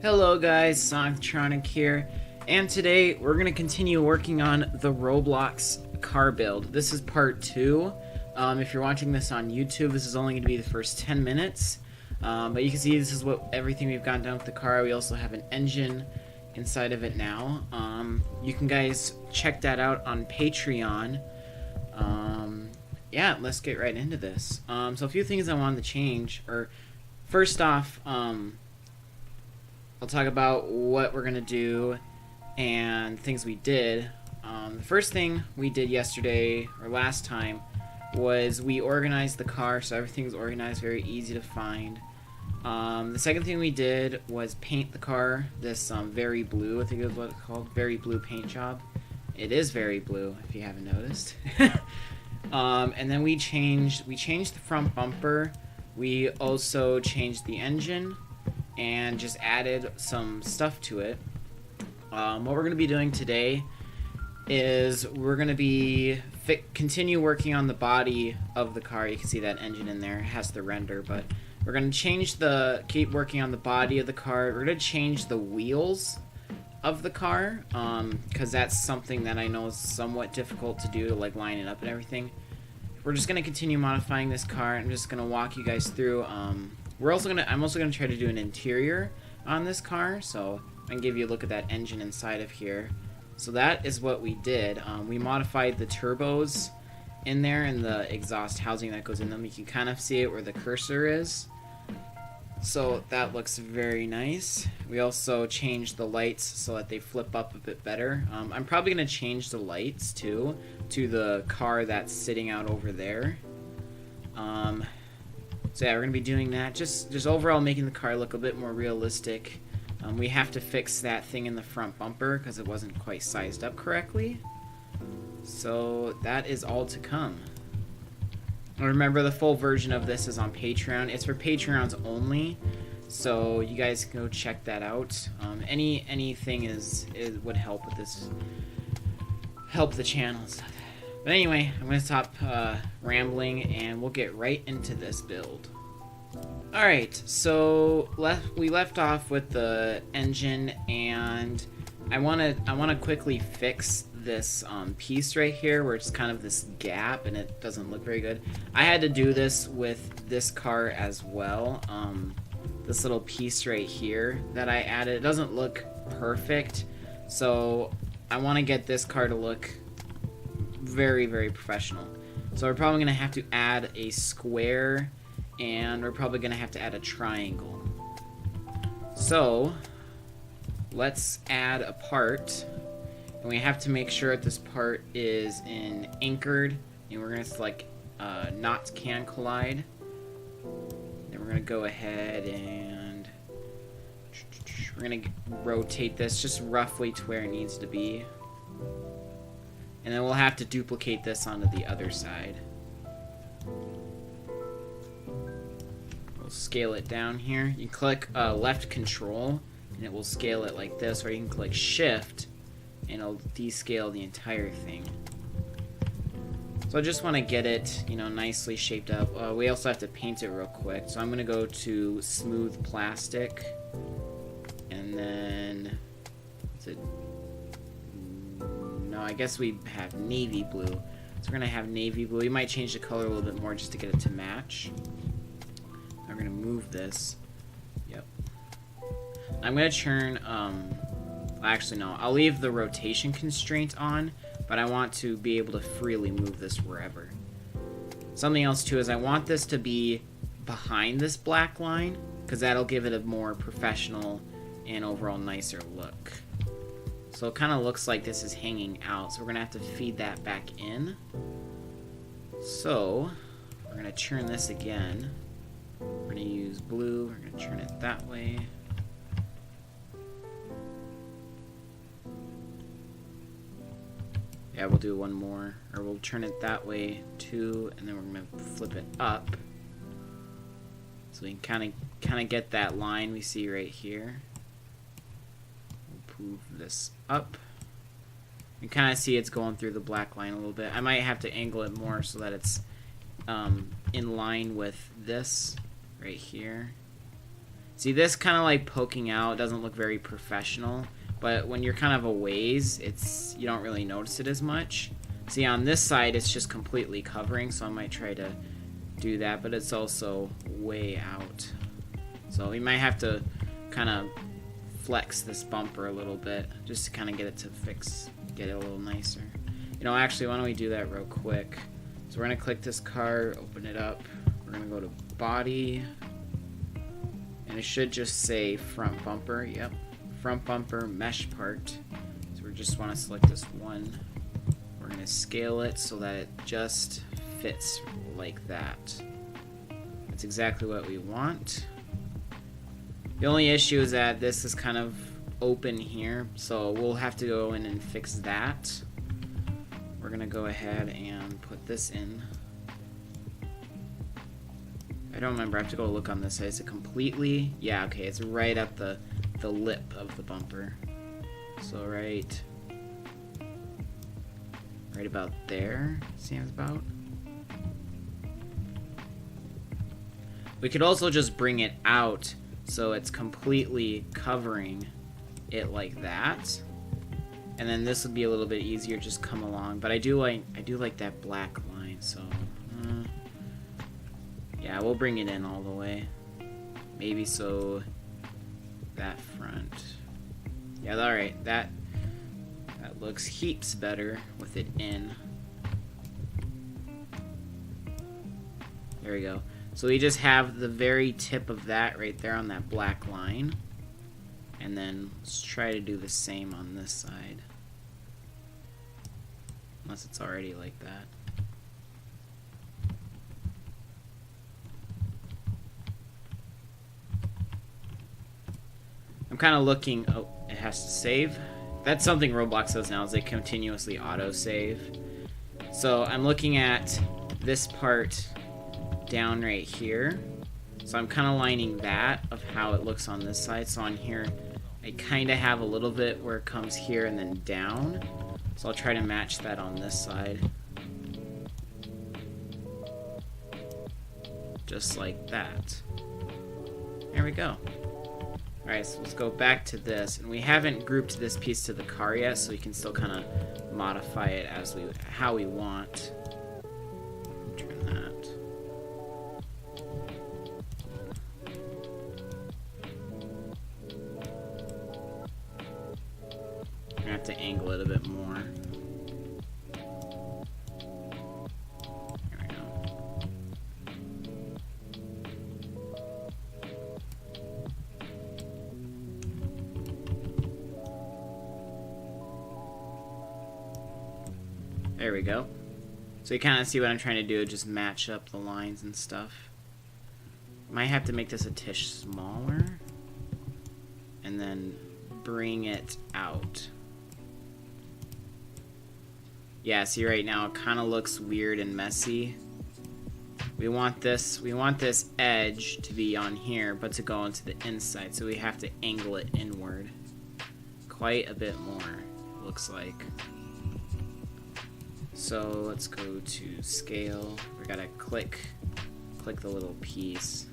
Hello guys, Sonictronic here, and today we're going to continue working on the Roblox car build. This is part 2. If you're watching this on YouTube, this is only going to be the first 10 minutes, but you can see this is everything we've gotten done with the car. We also have an engine inside of it now. You can guys check that out on Patreon. Yeah, let's get right into this. So a few things I wanted to change, or first off, I'll talk about what we're going to do and things we did. The first thing we did yesterday, or last time, was we organized the car so everything's organized, very easy to find. The second thing we did was paint the car this very blue, I think is what it's called, very blue paint job. It is very blue, if you haven't noticed. And then we changed the front bumper. We also changed the engine and just added some stuff to it. What we're going to be doing today is we're going to be continue working on the body of the car. You can see that engine in there, it has the render, but we're going to keep working on the body of the car. We're going to change the wheels of the car, because that's something that I know is somewhat difficult to do, to like line it up and everything. We're just going to continue modifying this car. I'm just going to walk you guys through. I'm also gonna try to do an interior on this car, so I can give you a look at that engine inside of here. So that is what we did. We modified the turbos in there and the exhaust housing that goes in them. You can kind of see it where the cursor is. So that looks very nice. We also changed the lights so that they flip up a bit better. I'm probably gonna change the lights too to the car that's sitting out over there. So yeah, we're going to be doing that, just overall making the car look a bit more realistic. We have to fix that thing in the front bumper because it wasn't quite sized up correctly. So that is all to come. Remember, the full version of this is on Patreon. It's for Patreons only, so you guys can go check that out. Anything would help with this, help the channel and stuff. But anyway, I'm going to stop rambling and we'll get right into this build. Alright, so we left off with the engine, and I want to quickly fix this piece right here where it's kind of this gap and it doesn't look very good. I had to do this with this car as well. This little piece right here that I added, it doesn't look perfect, so I want to get this car to look very, very professional. So we're probably going to have to add a square, and we're probably going to have to add a triangle. So let's add a part, and we have to make sure that this part is in anchored, and we're going to select not can collide. Then we're going to go ahead and we're going to rotate this just roughly to where it needs to be. And then we'll have to duplicate this onto the other side. We'll scale it down here. You can click left control and it will scale it like this, or you can click shift and it'll descale the entire thing. So I just want to get it, nicely shaped up. We also have to paint it real quick. So I'm going to go to smooth plastic, and then I guess we have navy blue. So we're going to have navy blue. We might change the color a little bit more just to get it to match. I'm going to move this. Yep. I'm going to turn, actually no, I'll leave the rotation constraint on, but I want to be able to freely move this wherever. Something else too is I want this to be behind this black line, because that'll give it a more professional and overall nicer look. So it kind of looks like this is hanging out, so we're going to have to feed that back in. So we're going to turn this again. We're going to use blue, we're going to turn it that way. Yeah, we'll do one more, or we'll turn it that way too, and then we're going to flip it up. So we can kind of get that line we see right here. Move this up. You can kind of see it's going through the black line a little bit. I might have to angle it more so that it's in line with this right here. See, this kind of like poking out doesn't look very professional, but when you're kind of a ways, you don't really notice it as much. See, on this side, it's just completely covering, so I might try to do that, but it's also way out. So we might have to kind of flex this bumper a little bit just to kind of get it to get it a little nicer. You know, actually, why don't we do that real quick? So we're going to click this car, open it up. We're going to go to body, and it should just say front bumper. Yep, front bumper mesh part. So we just want to select this one. We're going to scale it so that it just fits like that. That's exactly what we want. The only issue is that this is kind of open here, so we'll have to go in and fix that. We're going to go ahead and put this in. I don't remember. I have to go look on this side. Is it completely? Yeah, okay. It's right at the lip of the bumper. So right about there, seems about. We could also just bring it out so it's completely covering it like that. And then this would be a little bit easier, just come along. But I do like that black line, so yeah, we'll bring it in all the way. Maybe so that front. Yeah, alright, that looks heaps better with it in. There we go. So we just have the very tip of that right there on that black line. And then let's try to do the same on this side. Unless it's already like that. I'm kind of looking... Oh, it has to save. That's something Roblox does now, is they continuously auto-save. So I'm looking at this part down right here. So I'm kind of lining that of how it looks on this side. So on here, I kind of have a little bit where it comes here and then down. So I'll try to match that on this side. Just like that. There we go. Alright, so let's go back to this. And we haven't grouped this piece to the car yet, so we can still kind of modify it as how we want. Turn that. I'm gonna have to angle it a bit more. There we go. There we go. So you kind of see what I'm trying to do, just match up the lines and stuff. Might have to make this a tish smaller. And then bring it out. Yeah, see right now it kind of looks weird and messy. We want this edge to be on here, but to go into the inside, so we have to angle it inward quite a bit more, it looks like. So let's go to scale. We gotta click the little piece.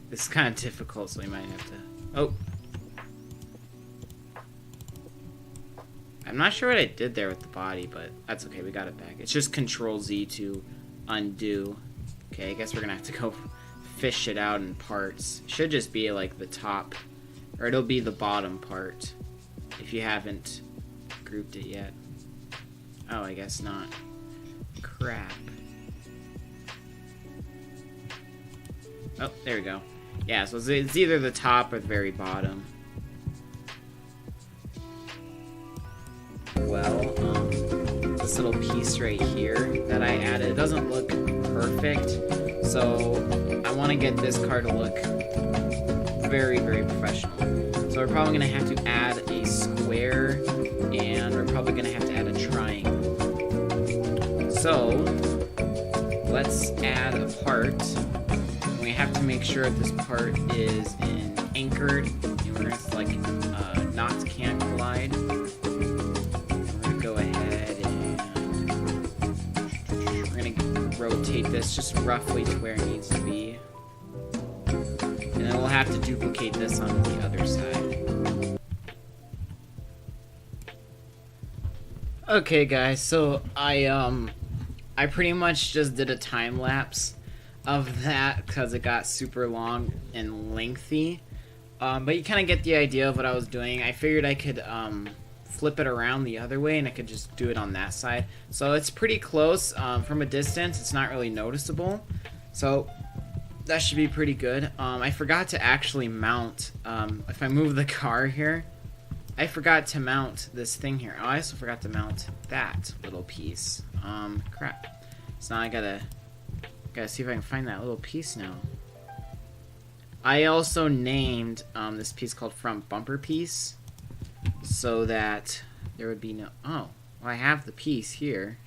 This is kind of difficult, so we might have to... Oh! I'm not sure what I did there with the body, but that's okay, we got it back. It's just Control-Z to undo. Okay, I guess we're gonna have to go fish it out in parts. It should just be like the top, or it'll be the bottom part, if you haven't grouped it yet. Oh, I guess not. Crap. Oh, there we go. Yeah, so it's either the top or the very bottom. Well, this little piece right here that I added, it doesn't look perfect, so I want to get this car to look very, very professional. So we're probably going to have to add a square, and we're probably going to have to add a triangle. So, let's add a part. We have to make sure that this part is anchored, and we're going to select knots can't collide. Rotate this just roughly to where it needs to be. And then we'll have to duplicate this on the other side. Okay guys, so I pretty much just did a time lapse of that because it got super long and lengthy. But you kind of get the idea of what I was doing. I figured I could flip it around the other way and I could just do it on that side. So it's pretty close. From a distance, it's not really noticeable. So that should be pretty good. I forgot to actually mount, if I move the car here, I forgot to mount this thing here. Oh, I also forgot to mount that little piece. Crap. So now I gotta see if I can find that little piece now. I also named this piece called front bumper piece so that there would be no... Oh, well, I have the piece here.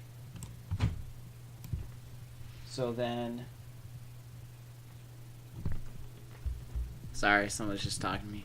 So then... Sorry, someone's just talking to me.